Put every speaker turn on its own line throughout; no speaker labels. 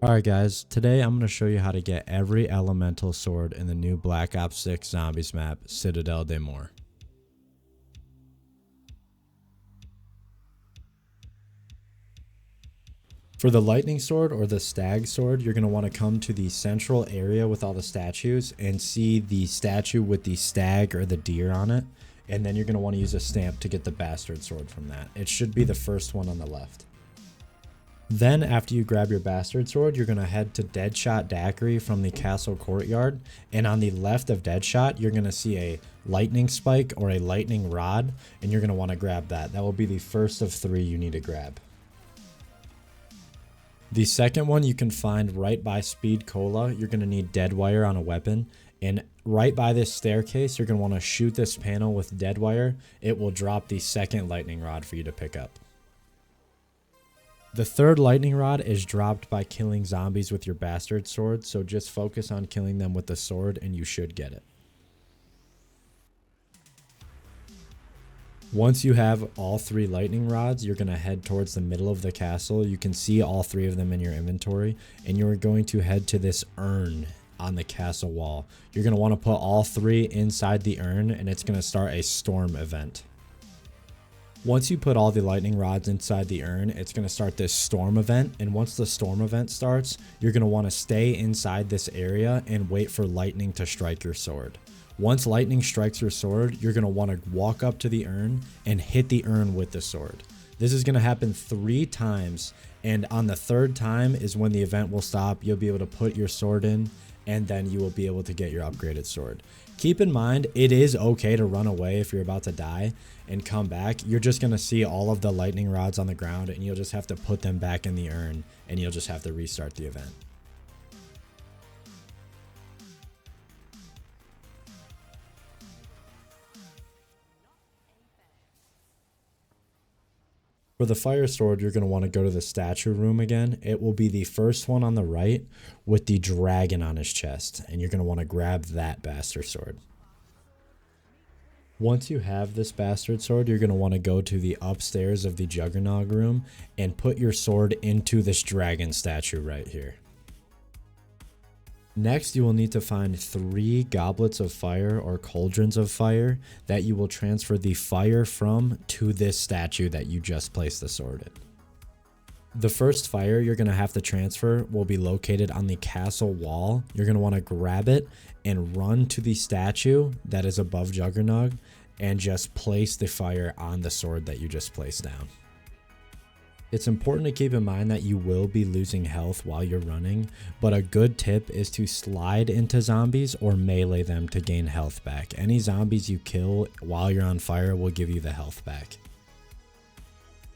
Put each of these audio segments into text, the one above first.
Alright guys, today I'm going to show you how to get every elemental sword in the new Black Ops 6 Zombies map, Citadelle Des Morts. For the lightning sword or the stag sword, you're going to want to come to the central area with all the statues and see the statue with the stag or the deer on it. And then you're going to want to use a stamp to get the bastard sword from that. It should be the first one on the left. Then after you grab your bastard sword, you're going to head to Deadshot Daiquiri from the castle courtyard, and on the left of Deadshot you're going to see a lightning spike or a lightning rod, and you're going to want to grab that. That will be the first of 3 you need to grab. The second one you can find right by Speed Cola. You're going to need dead wire on a weapon, and right by this staircase you're going to want to shoot this panel with dead wire. It will drop the second lightning rod for you to pick up. The third lightning rod is dropped by killing zombies with your bastard sword, so just focus on killing them with the sword and you should get it. Once you have all 3 lightning rods, you're going to head towards the middle of the castle. You can see all 3 of them in your inventory, and you're going to head to this urn on the castle wall. You're going to want to put all 3 inside the urn, and it's going to start a storm event. Once you put all the lightning rods inside the urn, it's going to start this storm event, and once the storm event starts, you're going to want to stay inside this area and wait for lightning to strike your sword. Once lightning strikes your sword, you're going to want to walk up to the urn and hit the urn with the sword. This is going to happen 3 times, and on the 3rd time is when the event will stop. You'll be able to put your sword in, and then you will be able to get your upgraded sword. Keep in mind, it is okay to run away if you're about to die and come back. You're just going to see all of the lightning rods on the ground, and you'll just have to put them back in the urn, and you'll just have to restart the event. For the fire sword, you're going to want to go to the statue room again. It will be the first one on the right with the dragon on his chest, and you're going to want to grab that bastard sword. Once you have this bastard sword, you're going to want to go to the upstairs of the Juggernog room and put your sword into this dragon statue right here. Next, you will need to find 3 goblets of fire or cauldrons of fire that you will transfer the fire from to this statue that you just placed the sword in. The first fire you're going to have to transfer will be located on the castle wall. You're going to want to grab it and run to the statue that is above Juggernog and just place the fire on the sword that you just placed down. It's important to keep in mind that you will be losing health while you're running, but a good tip is to slide into zombies or melee them to gain health back. Any zombies you kill while you're on fire will give you the health back.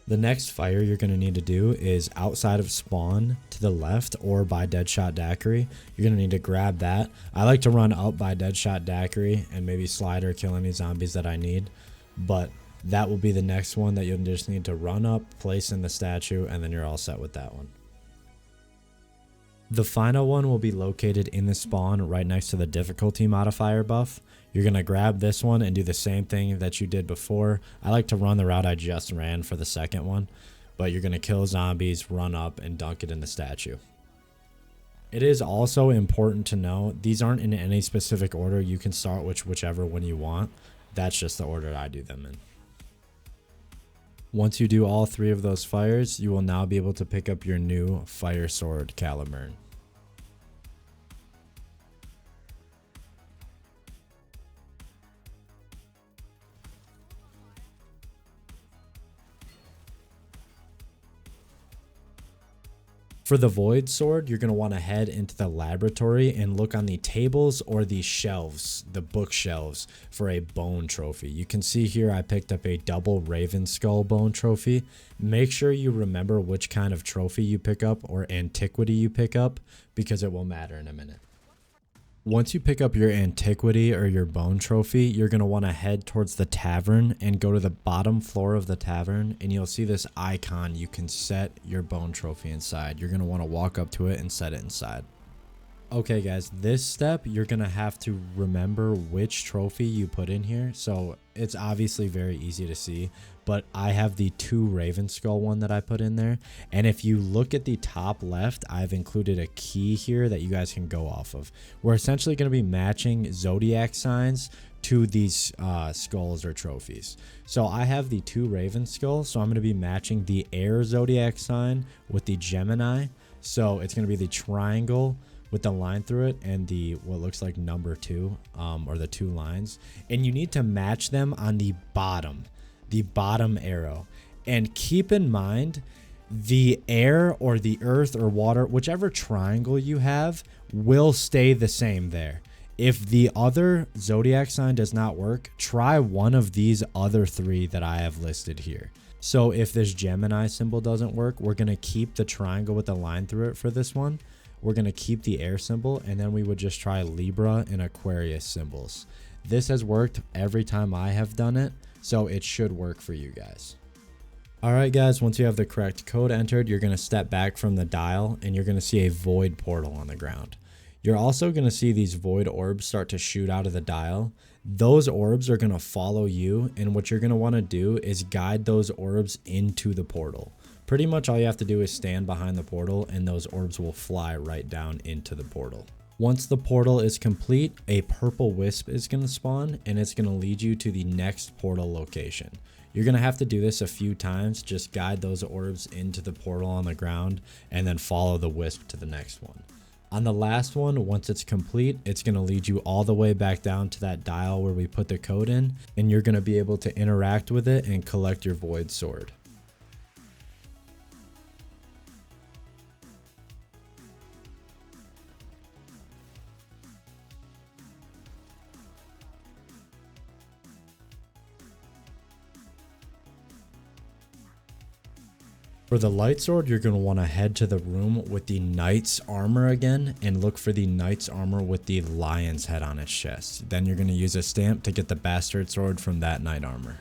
The next fire you're going to need to do is outside of spawn to the left or by Deadshot Daiquiri. You're going to need to grab that. I like to run up by Deadshot Daiquiri and maybe slide or kill any zombies that I need, but that will be the next one that you'll just need to run up, place in the statue, and then you're all set with that one. The final one will be located in the spawn right next to the difficulty modifier buff. You're going to grab this one and do the same thing that you did before. I like to run the route I just ran for the second one, but you're going to kill zombies, run up, and dunk it in the statue. It is also important to know these aren't in any specific order. You can start whichever one you want. That's just the order I do them in. Once you do all 3 of those fires, you will now be able to pick up your new fire sword, Caliburn. For the Void Sword, you're going to want to head into the laboratory and look on the tables or the shelves, the bookshelves, for a bone trophy. You can see here I picked up a double Raven Skull bone trophy. Make sure you remember which kind of trophy you pick up or antiquity you pick up, because it will matter in a minute. Once you pick up your antiquity or your bone trophy, you're going to want to head towards the tavern and go to the bottom floor of the tavern, and you'll see this icon you can set your bone trophy inside. You're going to want to walk up to it and set it inside. Okay guys, this step you're gonna have to remember which trophy you put in here. So it's obviously very easy to see, but I have the 2 Raven Skull one that I put in there. And if you look at the top left, I've included a key here that you guys can go off of. We're essentially gonna be matching zodiac signs to these skulls or trophies. So I have the 2 Raven Skulls, so I'm gonna be matching the air zodiac sign with the Gemini. So it's gonna be the triangle with the line through it and the what looks like number 2 or the 2 lines, and you need to match them on the bottom arrow. And keep in mind, the air or the earth or water, whichever triangle you have, will stay the same there. If the other zodiac sign does not work, try one of these other 3 that I have listed here. So if this Gemini symbol doesn't work, we're going to keep the triangle with the line through it for this one. We're going to keep the air symbol, and then we would just try Libra and Aquarius symbols. This has worked every time I have done it, so it should work for you guys. Alright guys, once you have the correct code entered, you're going to step back from the dial and you're going to see a void portal on the ground. You're also going to see these void orbs start to shoot out of the dial. Those orbs are going to follow you, and what you're going to want to do is guide those orbs into the portal. Pretty much all you have to do is stand behind the portal and those orbs will fly right down into the portal. Once the portal is complete, a purple wisp is going to spawn and it's going to lead you to the next portal location. You're going to have to do this a few times, just guide those orbs into the portal on the ground and then follow the wisp to the next one. On the last one, once it's complete, it's going to lead you all the way back down to that dial where we put the code in, and you're going to be able to interact with it and collect your void sword. For the light sword, you're going to want to head to the room with the knight's armor again and look for the knight's armor with the lion's head on its chest. Then you're going to use a stamp to get the bastard sword from that knight armor.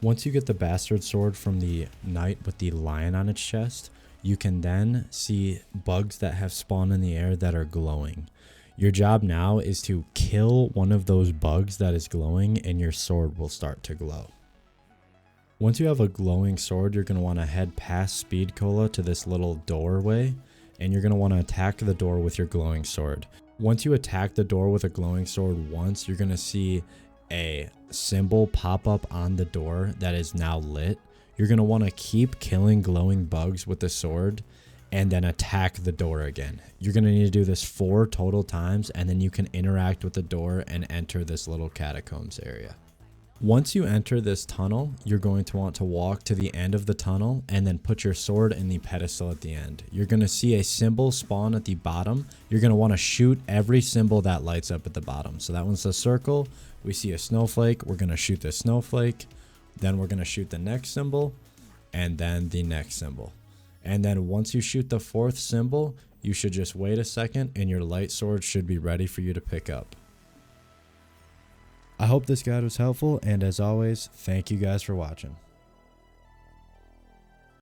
Once you get the bastard sword from the knight with the lion on its chest, you can then see bugs that have spawned in the air that are glowing. Your job now is to kill one of those bugs that is glowing and your sword will start to glow. Once you have a glowing sword, you're going to want to head past Speed Cola to this little doorway, and you're going to want to attack the door with your glowing sword. Once you attack the door with a glowing sword once, you're going to see a symbol pop up on the door that is now lit. You're going to want to keep killing glowing bugs with the sword and then attack the door again. You're going to need to do this 4 total times, and then you can interact with the door and enter this little catacombs area. Once you enter this tunnel, you're going to want to walk to the end of the tunnel and then put your sword in the pedestal at the end. You're going to see a symbol spawn at the bottom. You're going to want to shoot every symbol that lights up at the bottom. So that one's the circle. We see a snowflake. We're going to shoot the snowflake. Then we're going to shoot the next symbol and then the next symbol. And then once you shoot the 4th symbol, you should just wait a second and your light sword should be ready for you to pick up. I hope this guide was helpful, and as always, thank you guys for watching.